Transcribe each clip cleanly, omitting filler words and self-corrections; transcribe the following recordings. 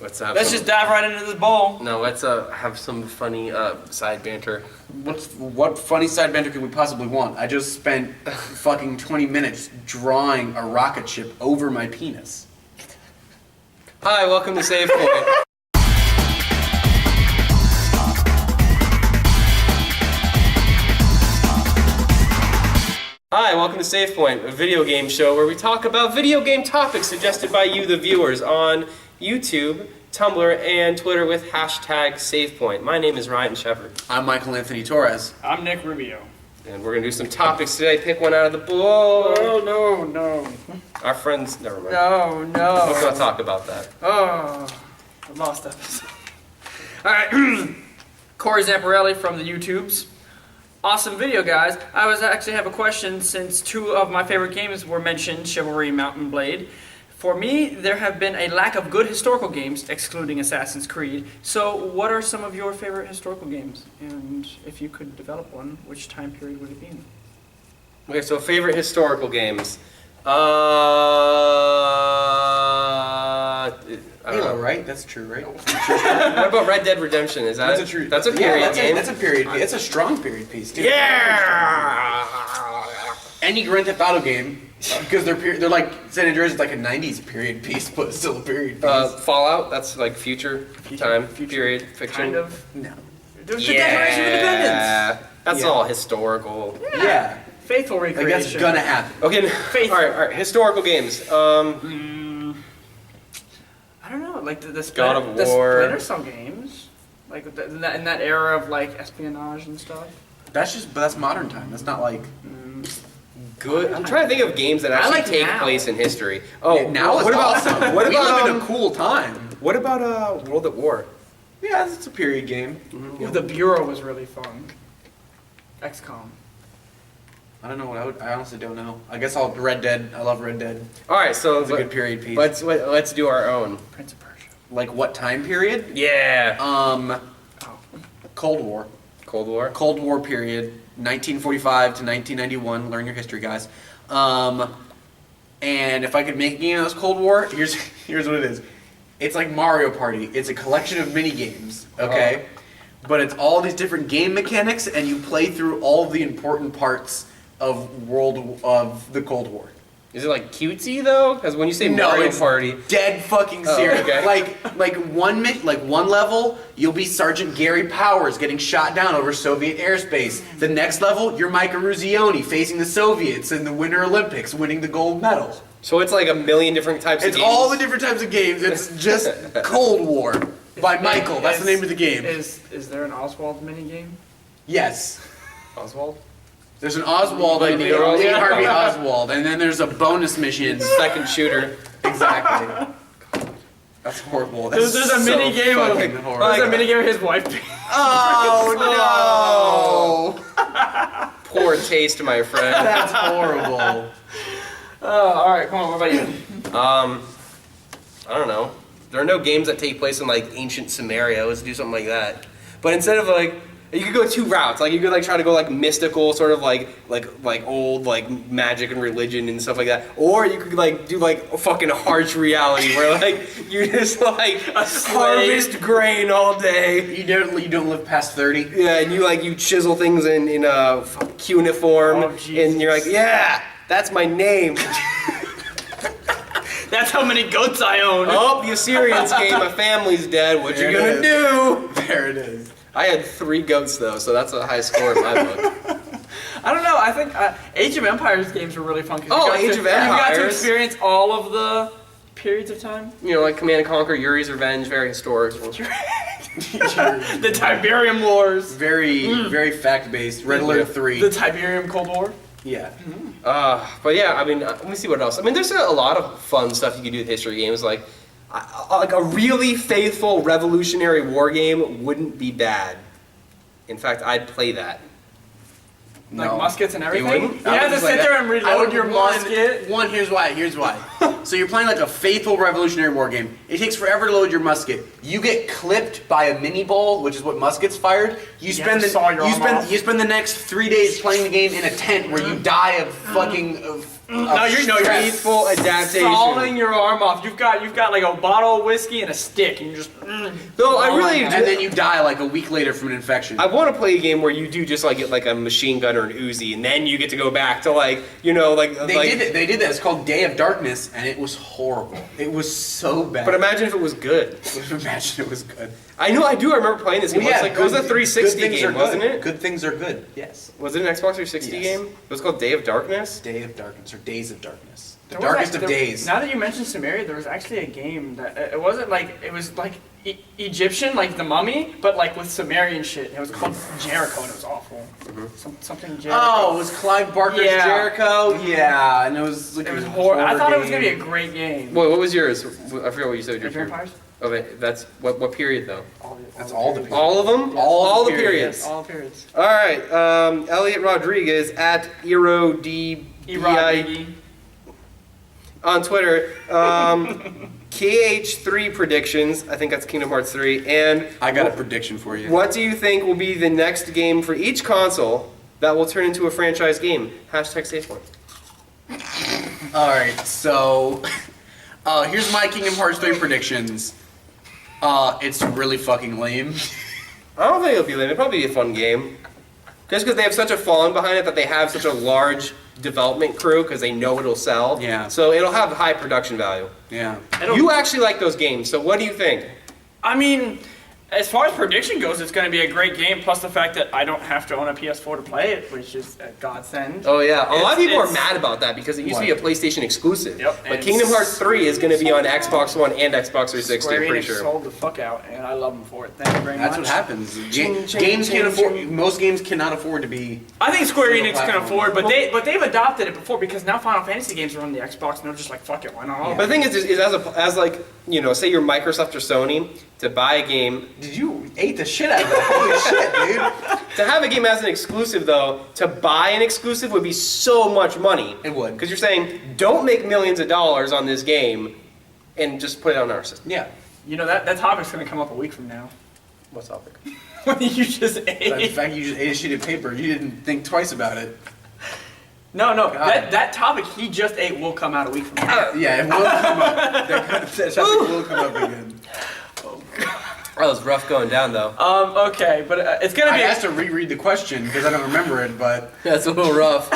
Let's just dive right into this bowl. No, let's have some funny side banter. What funny side banter could we possibly want? I just spent fucking 20 minutes drawing a rocket ship over my penis. Hi, welcome to Savepoint. Hi, welcome to Savepoint, a video game show where we talk about video game topics suggested by you, the viewers, on YouTube, Tumblr, and Twitter with hashtag Savepoint. My name is Ryan Shepard. I'm Michael Anthony Torres. I'm Nick Rubio. And we're going to do some topics today. Pick one out of the bowl. Oh, no. Our friends, never mind. No. Let's not talk about that. Oh, I lost episode. Alright, Corey Zamparelli from the YouTubes. Awesome video, guys. I actually have a question since two of my favorite games were mentioned, Chivalry and Mount and Blade. For me, there have been a lack of good historical games, excluding Assassin's Creed. So, what are some of your favorite historical games? And if you could develop one, which time period would it be in? Okay, so favorite historical games. Halo, right? That's true, right? What about Red Dead Redemption? Is that That's a true. That's a period game. That's a period. It's a strong period piece too. Yeah. Any Grand Theft Auto game, because they're like San Andreas is like a '90s period piece, but it's still a period piece. Fallout. That's like future time period fiction. Kind of. No. There's the Declaration of Independence. That's all historical. Yeah. Faithful Like recreation. that's gonna happen. Okay. Faithful. All right. Historical games. I don't know, like the God of the War. Splinter Cell games, like in that era of like espionage and stuff. But that's modern time. That's not like Good. I'm trying to think of games that actually like take now. place in history. Oh, now it's what about awesome. what we about live in a cool time. what about World at War? Yeah, it's a period game. Ooh, the Bureau was really fun. XCOM. I don't know what I honestly don't know. I guess I'll Red Dead. I love Red Dead. All right, so It's a good period piece. let's do our own. Prince of Persia. Like what time period? Yeah. Cold War. Cold War. Cold War period, 1945 to 1991. Learn your history, guys. And if I could make a game that was Cold War, here's what it is. It's like Mario Party. It's a collection of mini games. Okay. But it's all these different game mechanics, and you play through all the important parts of the Cold War. Is it like cutesy though? Because when you say Mario it's Party, dead fucking serious. okay. Like one level, you'll be Sergeant Gary Powers getting shot down over Soviet airspace. The next level, you're Mike Eruzione facing the Soviets in the Winter Olympics, winning the gold medal. so it's like a million different types of It's games. all the different types of games. It's just Cold War by Michael. That's the name of the game. Is there an Oswald minigame? Yes. Oswald. There's an Oswald, Like Lee the girl? Harvey Oswald, and then there's a bonus mission. Second shooter. Exactly. That's horrible. That's There's a so mini game of fucking horrible. there's a mini game of his wife. Oh no! Poor taste, my friend. That's horrible. All right, come on. What about you? I don't know. There are no games that take place in like ancient Samaria. Let's do something like that. But instead of like, you could go two routes. Like you could like try to go like mystical, sort of like old like magic and religion and stuff like that. Or you could like do like a fucking harsh reality where like you just like harvest grain all day. You don't live past 30. Yeah, and you chisel things in a cuneiform, Oh, Jesus. and you're like, yeah, that's my name. That's how many goats I own. Oh, the Assyrians came. My family's dead. What There you it gonna do? There it is. I had 3 goats though, so that's a high score in my book. I don't know. I think Age of Empires games were really fun. Oh, you got Age to, of You got to Empires. experience all of the periods of time. You know, like Command and Conquer, Yuri's Revenge, very historical. The Tiberium Wars. Very fact-based. Red Alert 3. The Tiberium Cold War. Yeah. But yeah, I mean, let me see what else. I mean, there's a lot of fun stuff you can do with history games, like a really faithful Revolutionary War game wouldn't be bad. In fact, I'd play that. Like No. muskets and everything. wouldn't? You I have to wouldn't play sit that. there and I reload would your musket. One, here's why. So you're playing like a faithful Revolutionary War game. It takes forever to load your musket. You get clipped by a mini ball, which is what muskets fired. You have to saw your arm off. spend the next 3 days playing the game in a tent where you die of fucking No, you're faithful adaptation. sawing your arm off. You've got like a bottle of whiskey and a stick, and you're just. No, I really. And then you die like a week later from an infection. I want to play a game where you do just like get like a machine gun or an Uzi, and then you get to go back to like They did that. It's called Day of Darkness, and it was horrible. It was so bad. But imagine if it was good. Imagine it was good. I do remember playing this game. It was a 360 game, wasn't it? Good things are good. Yes. Was it an Xbox 360 Yes. game? It was called Day of Darkness? Day of Darkness or Days of Darkness. The There was darkest act- of there- days. Now that you mentioned Samaria, there was actually a game that it wasn't like it was like Egyptian, like the Mummy, but like with Sumerian shit. It was called Jericho, and it was awful. Something Jericho. Oh, it was Clive Barker's Yeah. Jericho? Yeah, and it was like It was a horrible. I horror thought it was gonna be a game. great game. What was yours? I forgot what you said. The Vampires. Okay, that's what period though? That's all the periods. All of them? All the the periods. All periods. All right, Elliot Rodriguez at EroDBI Erod on Twitter. KH3 predictions. I think that's Kingdom Hearts 3. And I got a prediction for you. what do you think will be the next game for each console that will turn into a franchise game? Hashtag Savepoint. Alright, so here's my Kingdom Hearts 3 predictions. It's really fucking lame. I don't think it'll be lame. It'll probably be a fun game. Just because they have such a following behind it that they have such a large development crew because they know it'll sell. Yeah. So it'll have high production value. Yeah. You actually like those games, so what do you think? I mean, as far as prediction goes, it's going to be a great game. Plus the fact that I don't have to own a PS4 to play it, which is a godsend. Oh yeah, a lot of people are It's- mad about that because it used to be a PlayStation exclusive. Yep, But and Kingdom Hearts 3 is going to be on Xbox One and Xbox 360, Square I'm pretty Enix sure. sold the fuck out, and I love them for it. Thank you very That's much. what happens. Ching, ching, Games ching, can't afford. ching. Most games cannot afford to be. I think Square Single Enix can platform. afford, but they've adopted it before because now Final Fantasy games are on the Xbox, and they're just like, fuck it, why not? all of But the them? thing is as like, you know, say you're Microsoft or Sony, to buy a game, Did you ate the shit out of that? Holy shit, dude! to have a game as an exclusive though, to buy an exclusive would be so much money. It would. Because you're saying, don't make millions of dollars on this game and just put it on our system. Yeah. You know, that topic's going to come up a week from now. What's topic? When you just In ate. fact, you just ate a sheet of paper. You didn't think twice about it. No, God. that topic he just ate will come out a week from now. Yeah, it will come up. That topic will come up again. That was rough going down though. Okay, but it's going to I be... asked to reread the question because I don't remember it, but That's a little rough.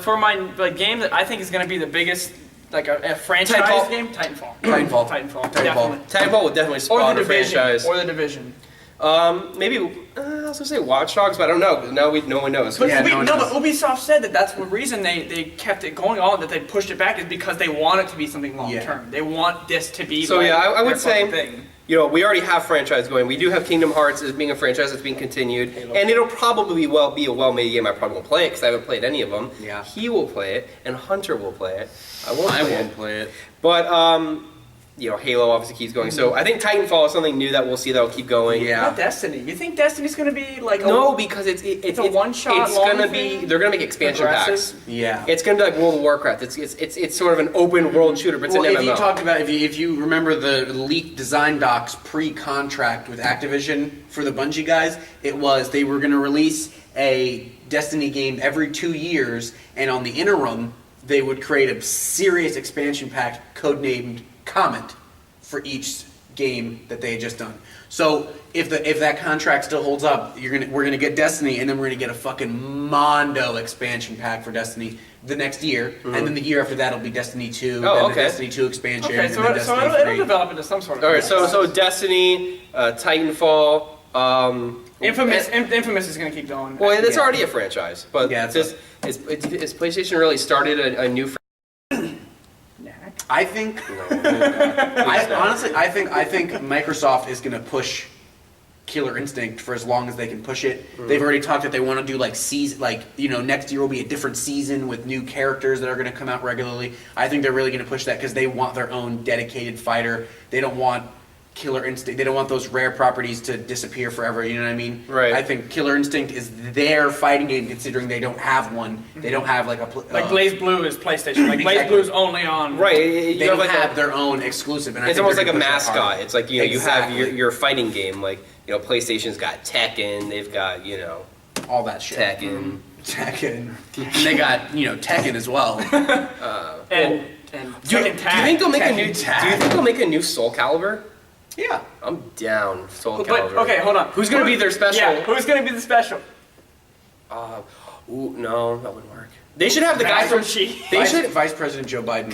For my game that I think is going to be the biggest, like a franchise Titanfall. game, Titanfall. Titanfall. Definitely. Titanfall would definitely Or spawn the a Division. franchise. Or the Division. Maybe I was gonna say Watch Dogs, but I don't know. No one knows. But, Yeah, no one knows. but Ubisoft said that the reason they kept it going on, that they pushed it back, is because they want it to be something long term. Yeah. They want this to be. So like yeah, I would their fucking say, thing. you know, we already have franchise going. We do have Kingdom Hearts as being a franchise that's being continued, and it'll probably be a well-made game. I probably won't play it because I haven't played any of them. Yeah. He will play it, and Hunter will play it. I won't play it. it. But you know, Halo obviously keeps going. So I think Titanfall is something new that we'll see that will keep going. Yeah. Not Destiny. You think Destiny's going to be like No, because it's a one-shot It's long gonna thing? be. They're gonna make expansion packs. Progressive? Yeah. It's gonna be like World of Warcraft. It's sort of an open world shooter, but it's Well, an if MMO. you talked about if you remember the leaked design docs pre-contract with Activision for the Bungie guys, it was they were going to release a Destiny game every 2 years, and on the interim they would create a serious expansion pack codenamed Comet for each game that they had just done. So if that contract still holds up, we're gonna get Destiny, and then we're gonna get a fucking Mondo expansion pack for Destiny the next year, and then the year after that will be Destiny 2, Oh, then okay. the Destiny 2 expansion, Okay, and so, then so Destiny it'll 3. develop into some sort of. All right, so Destiny, Titanfall. Infamous and- is going to keep going. well, it's Yeah. already a franchise, but Yeah, is PlayStation really started a new franchise? I think. I think Microsoft is going to push Killer Instinct for as long as they can push it. They've already talked that they want to do like season, like next year will be a different season with new characters that are going to come out regularly. I think they're really going to push that because they want their own dedicated fighter. They don't want Killer Instinct. They don't want those rare properties to disappear forever. You know what I mean? Right. I think Killer Instinct is their fighting game, considering they don't have one. They don't have like a Like Blaze Blue is PlayStation. Like Blaze Exactly. Blue's only on. Right, They you don't have like have a, their own exclusive. And I it's think almost they're like a gonna push that hard. mascot. It's like you have Exactly. your fighting game. Like PlayStation's got Tekken. They've got all that shit. Tekken. Tekken. And they got, Tekken as well. And Do you think they'll make a new? Do you Tekken think they'll make a new Soul Calibur? Yeah. I'm down. Soul But Calibur. okay, hold on. Who's gonna be their special? Yeah, who's gonna be the special? No, that wouldn't work. They should have the guy Master from. Chief. They should. Vice President Joe Biden.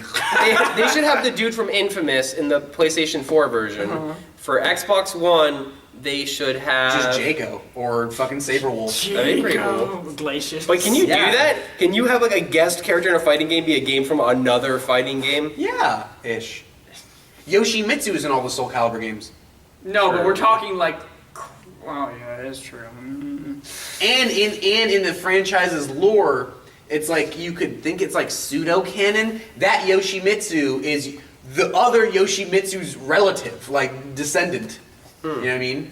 They should have the dude from Infamous in the PlayStation 4 version. For Xbox One, they should have. Just Jago or fucking Saberwolf. That'd be pretty cool. Glacius. But can you Yeah. do that? Can you have like a guest character in a fighting game be a game from another fighting game? Yeah. Ish. Yoshimitsu is in all the Soul Calibur games. No, but Sure. we're talking like. Oh yeah, it is true. And in the franchise's lore, it's like you could think it's like pseudo canon. That Yoshimitsu is the other Yoshimitsu's relative, like descendant. You know what I mean?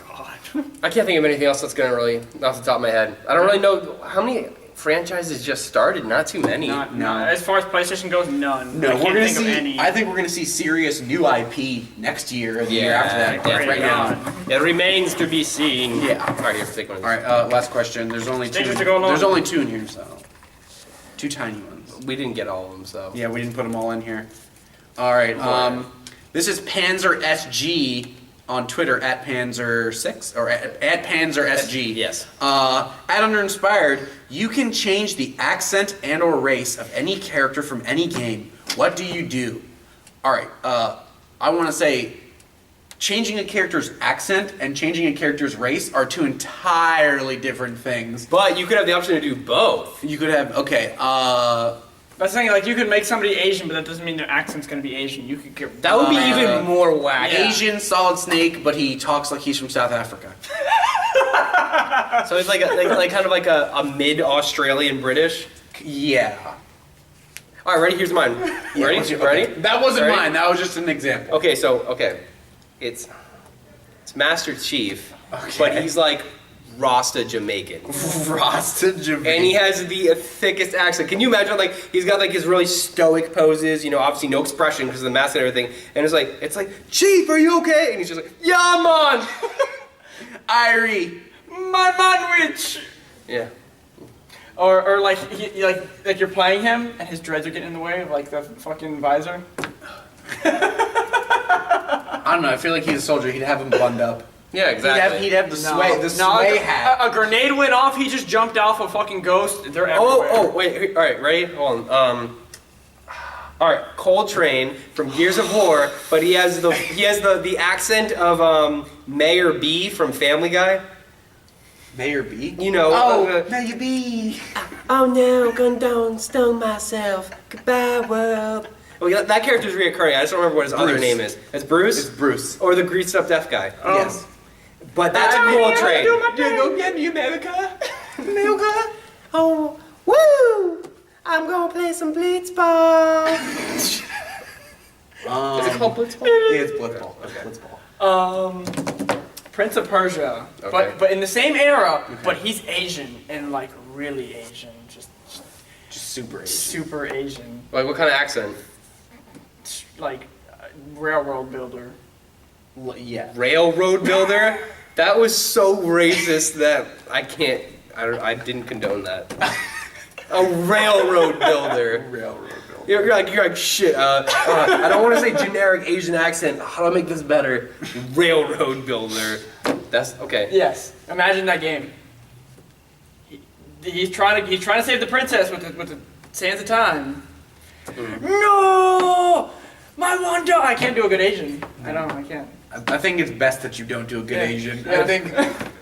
God. I can't think of anything else that's gonna really off the top of my head. I don't really know how many franchises just started. Not too many. Not, No. no. As far as PlayStation goes, none. No, I we're can't gonna think of see. any. I think we're gonna see serious new IP next year or the year after that. yeah, Right right now. now. It remains to be seen. Yeah. All right, here, take one. All right. Last question. There's only two. Dangerous to go along. There's only two in here, so 2 tiny ones. We didn't get all of them, so. Yeah, we didn't put them all in here. All right. This is Panzer SG on Twitter at Panzer6 or at Panzer SG. Yes. At Under Inspired, you can change the accent and or race of any character from any game. What do you do? All right. I want to say, changing a character's accent and changing a character's race are two entirely different things. But you could have the option to do both. You could have That's saying like you could make somebody Asian, but that doesn't mean their accent's gonna be Asian. You could get That would be even more wacky. Yeah. Asian Solid Snake, but he talks like he's from South Africa. So it's like kind of like a mid Australian British. Yeah. All right, ready? Here's mine. Ready? Okay. Ready? That wasn't Ready? mine. That was just an example. Okay, it's Master Chief, Okay. but he's like Rasta Jamaican. Rasta Jamaican. And he has the thickest accent. Can you imagine, like, he's got, like, his really stoic poses, obviously no expression because of the mask and everything. And it's like, Chief, are you okay? And he's just like, yeah, man. Irie. my manwich. Yeah. Or like like you're playing him and his dreads are getting in the way of like the fucking visor. I don't know. I feel like he's a soldier. He'd have him bund up. Yeah, exactly. He'd have the sway hat. A grenade went off. He just jumped off a fucking ghost. They're everywhere. Wait. All right, ready? Hold on. All right, Coltrane from Gears of War, but he has the accent of Mayor B from Family Guy. Mayor B? Mayor B. Oh no, gone down, stone myself. Goodbye, world. Well, yeah, that character's reoccurring. I just don't remember what his other Bruce. name is. It's Bruce? It's Bruce. Or the greased up deaf guy. Yes. But that's Coltrane. Go get me, America. America. Oh, woo! I'm gonna play some blitzball. Is it called blitzball? Yeah, it's blitzball. Okay. Blitzball. Prince of Persia, Okay. but in the same era, but he's Asian and like really Asian, just Super Asian. super Asian, Like, what kind of accent? like railroad builder. Yeah. Railroad builder? That was so racist that I didn't condone that. A railroad builder. Railroad builder. You're like shit. I don't want to say generic Asian accent. How do I make this better? Railroad builder. That's okay. Yes, imagine that game. He's trying to save the princess with the sands of time. No, my Wanda. I can't do a good Asian. I can't. I think it's best that you don't do a good Yeah. Asian. Yeah.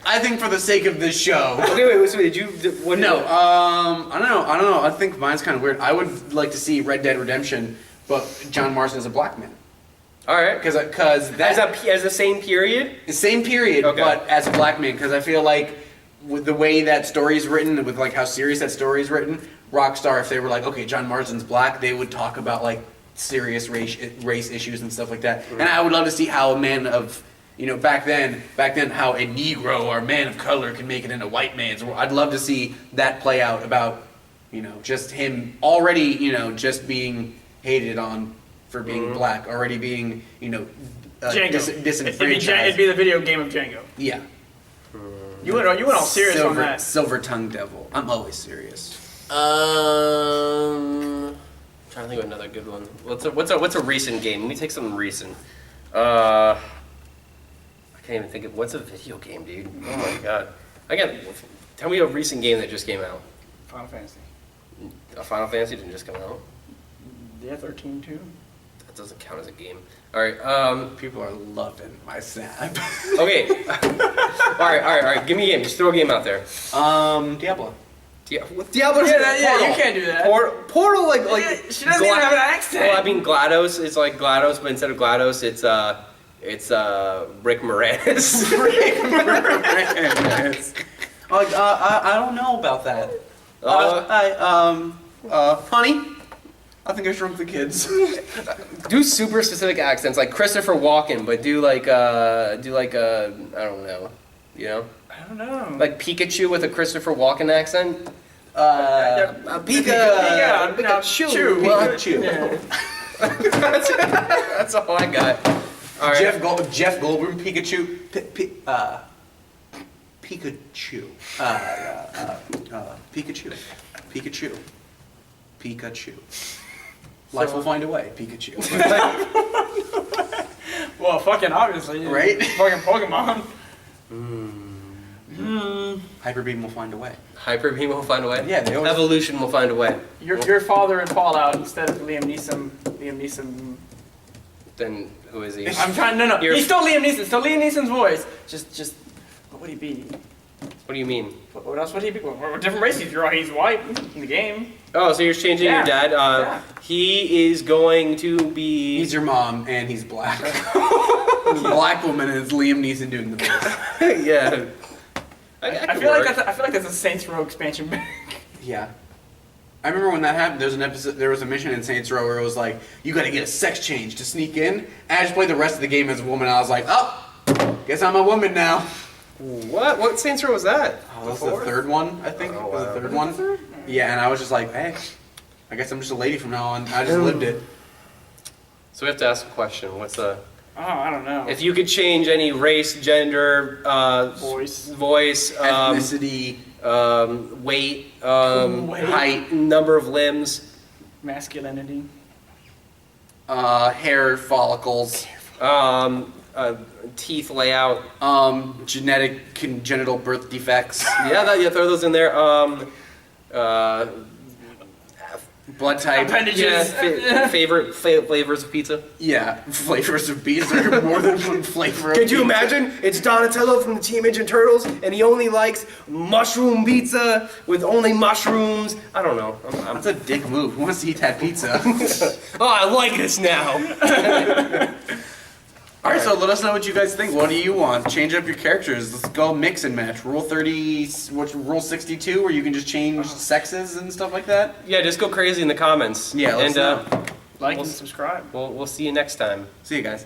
I think for the sake of this show. Okay, wait. Did you? What? No, I don't know. I think mine's kind of weird. I would like to see Red Dead Redemption, but John Marston as a black man. All right. Because that As the same period. the same period, Okay. but as a black man. Because I feel like with the way that story's written, with like how serious that story's written, Rockstar, if they were like, okay, John Marston's black, they would talk about like serious race issues and stuff like that. And I would love to see how a man of back then, how a Negro or a man of color can make it in a white man's world. I'd love to see that play out about, just him already, just being hated on for being black, already Django. disenfranchised. It'd be the video game of Django. Yeah. You went all serious on that. Silver Tongue Devil. I'm always serious. Trying to think of another good one. What's a recent game? Let me take something recent. I can't even think of what's a video game, dude. Oh my god. Tell me a recent game that just came out. Final Fantasy. A Final Fantasy didn't just come out. Yeah, 13 too. That doesn't count as a game. All right. People are loving my snap. Okay. all right. Give me a game. Just throw a game out there. Diablo. Diablo. Yeah, you can't do that. Portal, like She doesn't even have an accent. Well, I mean GLaDOS is like GLaDOS, but instead of GLaDOS, it's Rick Moranis. Rick Moranis. I don't know about that. Honey, I think I shrunk the kids. Do super specific accents like Christopher Walken, but do like I don't know, you know? I don't know. Like Pikachu with a Christopher Walken accent. Pikachu. That's all I got. All right. Jeff Goldblum, Pikachu. Pikachu. Pikachu. Life will find a way, Pikachu. Well, fucking obviously. Right? Fucking Pokemon. Hyper Beam will find a way. Hyper Beam will find a way. Yeah, they always... Evolution will find a way. Your father in Fallout instead of Liam Neeson. Then who is he? I'm trying. No. He's still Liam Neeson. Still Liam Neeson's voice. Just. What would he be? What do you mean? What else would he be? What different race he's white in the game. Oh, so you're changing your dad? Yeah. He is going to be. He's your mom, and he's black. He's a black woman, and it's Liam Neeson doing the voice. Yeah. I feel like that's a Saints Row expansion pack. Yeah. I remember when that happened. There was a mission in Saints Row where it was like, you got to get a sex change to sneak in. And I just played the rest of the game as a woman. And I was like, oh, guess I'm a woman now. What? What Saints Row was that? Oh, that was the third one, I think. Oh, It was wow. the third one. Yeah, and I was just like, hey, I guess I'm just a lady from now on. I just lived it. So we have to ask a question. What's the? Oh, I don't know. If you could change any race, gender, Voice, ethnicity, weight, Weight. height, number of limbs, masculinity, hair follicles, teeth layout. genetic congenital birth defects, Yeah, throw those in there. blood type. appendages. Favorite flavors of pizza. Yeah, flavors of pizza. There are more than one flavor of Could you pizza. imagine? It's Donatello from the Teenage Mutant Turtles, and he only likes mushroom pizza with only mushrooms. I don't know. That's a dick move. Who wants to eat that pizza? Oh, I like this now. Alright, so let us know what you guys think. What do you want? Change up your characters. Let's go mix and match. Rule 62, where you can just change sexes and stuff like that? Yeah, just go crazy in the comments. Yeah, let us know. Like and subscribe. We'll see you next time. See you guys.